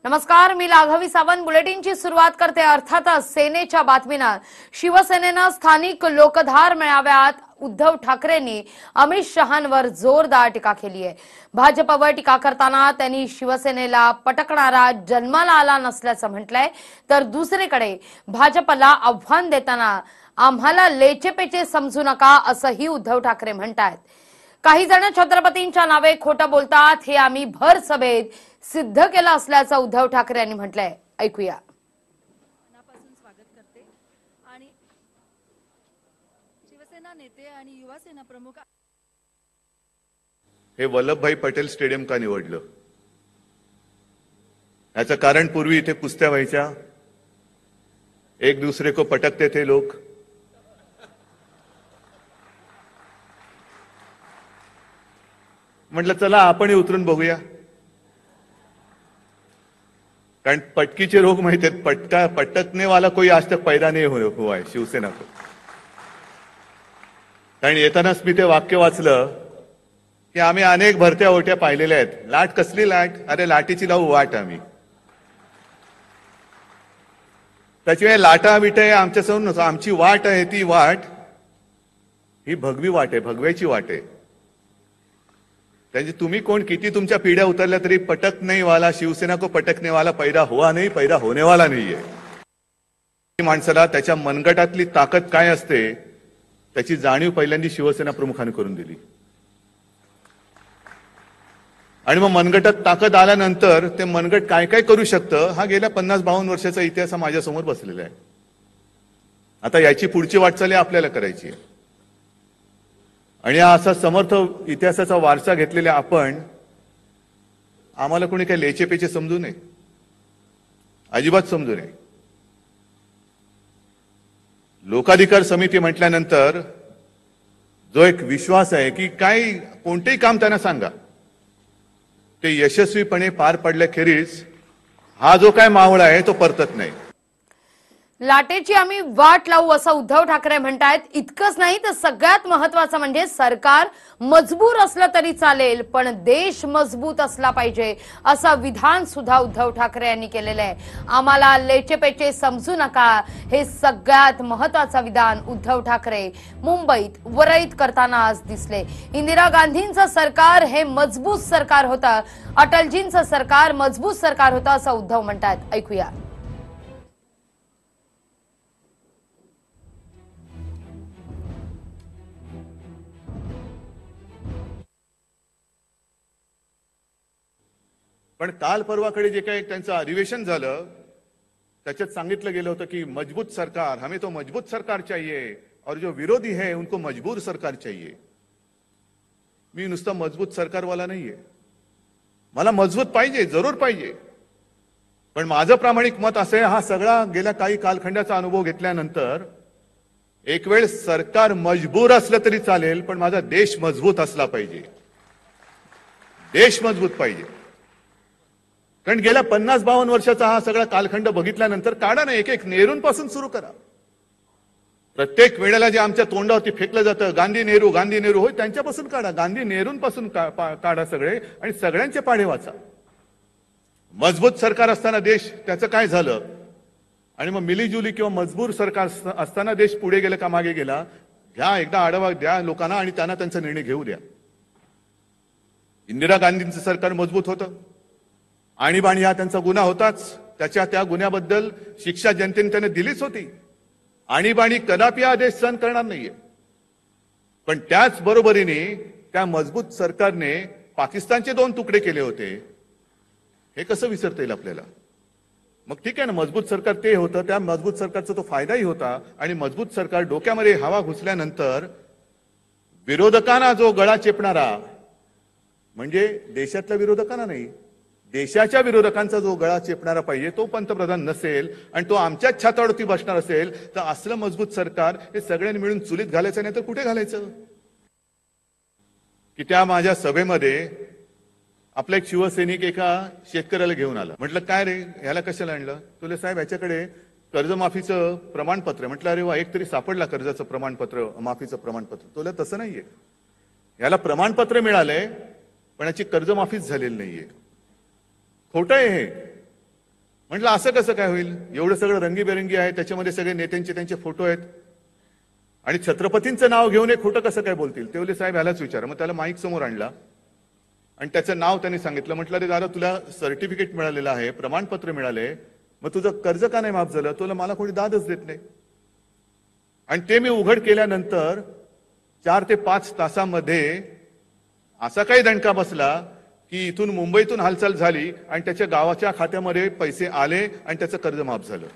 नमस्कार, मी लाघवी सावंत. बुलेटिनची सुरुवात करते अर्थातच सेनेच्या बातमीनं. शिवसेनेनं स्थानिक लोकधार मेळाव्यात उद्धव ठाकरेंनी अमित शहांवर जोरदार टीका केली आहे. भाजपवर टीका करताना त्यांनी शिवसेनेला पटकणारा जन्माला आला नसल्याचं म्हटलंय, तर दुसरीकडे भाजपला आव्हान देताना आम्हाला लेचेपेचे समजू नका असंही उद्धव ठाकरे म्हणतात. काही जण छत्रपतींच्या नावे खोटं बोलतात, हे आम्ही भर सभेत सिद्ध केलं असल्याचं उद्धव ठाकरे यांनी म्हटलंय. ऐकूया. मनापासून स्वागत करते आणि शिवसेना नेते आणि युवा सेना प्रमुख. हे वल्लभभाई पटेल स्टेडियम का निवडलं? याचं कारण पूर्वी इथे कुस्त्या व्हायच्या, एक दूसरे को पटकते थे लोग. म्हटलं चला आपणही उतरून बघूया, कारण पटकीचे रोग माहिती आहेत. पटकने वाला कोई आज तक पैदा नहीं हुआ है शिवसेना को. कारण येतानाच मी ते वाक्य वाचलं की आम्ही अनेक भरत्या ओट्या पाहिलेल्या आहेत. लाट कसली लाट? अरे लाटीची लावू वाट आम्ही. त्याच्यामुळे लाटा बिटे आमच्या समोर, आमची वाट आहे ती वाट ही भगवी वाट आहे, भगव्याची वाट आहे. त्याची तुम्ही कोण किती तुमच्या पिढ्या उतरल्या तरी पटक नाही वाला, शिवसेना को पटकने वाला पैदा हुआ नहीं, पैदा होने वाला नाहीये. माणसाला त्याच्या मनगटातली ताकद काय असते त्याची जाणीव पहिल्यांदा शिवसेना प्रमुखांनी करून दिली. आणि मग मनगटात ताकद आल्यानंतर ते मनगट काय काय करू शकतं हा गेल्या 50-52 वर्षाचा इतिहास माझ्यासमोर बसलेला आहे. आता याची पुढची वाटचाल आपल्याला करायची आहे. आणि असा समर्थ इतिहासाचा वारसा घेतलेला आपण, आम्हाला कोणी काही लेचेपेचे समजू नये, अजिबात समजू नये. लोकाधिकार समिती म्हटल्यानंतर जो एक विश्वास आहे की काय कोणतेही काम त्यांना सांगा ते यशस्वीपणे पार पडल्याखेरीज हा जो काय मावळा आहे तो परतत नाही. लाटेची आम्ही वाट लावू असं उद्धव ठाकरे म्हणतायत. इतकंच नाही तर सगळ्यात महत्वाचं म्हणजे सरकार मजबूर असलं तरी चालेल पण देश मजबूत असला पाहिजे असं विधान सुद्धा उद्धव ठाकरे यांनी केलेलं आहे. आम्हाला लेचेपेचे समजू नका, हे सगळ्यात महत्वाचं विधान उद्धव ठाकरे मुंबईत वरळीत करताना आज दिसले. इंदिरा गांधींचं सरकार हे मजबूत सरकार होतं, अटलजींचं सरकार मजबूत सरकार होतं असं उद्धव म्हणतात. ऐकूया. पण काल परवाकडे जे काही त्यांचं अधिवेशन झालं त्याच्यात सांगितलं गेलं होतं की मजबूत सरकार, हमें तो मजबूत सरकार चाहिए और जो विरोधी है उनको मजबूर सरकार चाहिए. मी नुसतं मजबूत सरकारवाला नाहीये, मला मजबूत पाहिजे, जरूर पाहिजे. पण माझं प्रामाणिक मत असं आहे, हा सगळा गेल्या काही कालखंडाचा अनुभव घेतल्यानंतर एक वेळ सरकार मजबूर असलं तरी चालेल पण माझा देश मजबूत असला पाहिजे, देश मजबूत पाहिजे. कारण गेल्या 50-52 वर्षाचा हा सगळा कालखंड बघितल्यानंतर काढा ना, एक एक नेहरूंपासून सुरू करा. प्रत्येक वेळेला जे आमच्या तोंडावरती फेकलं जातं गांधी नेहरू गांधी नेहरू, होय त्यांच्यापासून काढा, गांधी नेहरूंपासून काढा सगळे आणि सगळ्यांचे पाढे वाचा. मजबूत सरकार असताना देश त्याचं काय झालं आणि मग मिलीजुली किंवा मजबूर सरकार असताना देश पुढे गेला का मागे गेला, घ्या एकदा आढावा द्या लोकांना आणि त्यांना त्यांचा निर्णय घेऊ द्या. इंदिरा गांधींचं सरकार मजबूत होतं, आणीबाणी हा त्यांचा गुन्हा होताच, त्या गुन्ह्याबद्दल शिक्षा जनतेने त्यांना दिलीच होती. आणीबाणी कदापि हा देश सहन करणार नाहीये. पण त्याच बरोबरीने त्या मजबूत सरकारने पाकिस्तानचे 2 तुकडे केले होते, हे कसं विसरता येईल आपल्याला? मग ठीक आहे ना, मजबूत सरकार ते होतं, त्या मजबूत सरकारचा तो फायदाही होता. आणि मजबूत सरकार डोक्यामध्ये हवा घुसल्यानंतर विरोधकांना जो गळा चेपणारा, म्हणजे देशातल्या विरोधकांना नाही, देशाच्या विरोधकांचा जो गळा चेपणारा पाहिजे तो पंतप्रधान नसेल आणि तो आमच्याच छातावरती बसणार असेल तर असलं मजबूत सरकार हे सगळ्यांनी मिळून चुलीत घालायचं, नाही तर कुठे घालायचं? की त्या माझ्या सभेमध्ये आपला एक शिवसैनिक एका शेतकऱ्याला घेऊन आला. म्हटलं काय रे, ह्याला कशाला आणलं? तुला साहेब याच्याकडे कर्जमाफीचं प्रमाणपत्र. म्हटलं अरे वा, एक तरी सापडला कर्जाचं प्रमाणपत्र, माफीचं प्रमाणपत्र. तुला तसं नाहीये, याला प्रमाणपत्र मिळालंय पण याची कर्जमाफीच झालेली नाहीये. खोटं आहे हे. म्हटलं असं कसं काय होईल, एवढं सगळं रंगीबेरंगी आहे, त्याच्यामध्ये सगळे नेत्यांचे त्यांचे फोटो आहेत आणि छत्रपतींचं नाव घेऊन हे खोटं कसं काय बोलतील. तेवले साहेब ह्यालाच विचार. मग त्याला माईक समोर आणला आणि त्याचं नाव त्यांनी सांगितलं. म्हटलं अरे दादा, तुला सर्टिफिकेट मिळालेलं आहे, प्रमाणपत्र मिळाले, मग तुझं कर्ज का नाही माफ झालं. तुला मला कोणी दादच देत नाही. आणि ते मी उघड केल्यानंतर 4 ते 5 तासामध्ये असा काही दणका बसला की इथून मुंबईतून हालचाल झाली आणि त्याच्या गावाच्या खात्यामध्ये पैसे आले आणि त्याचं कर्ज माफ झालं.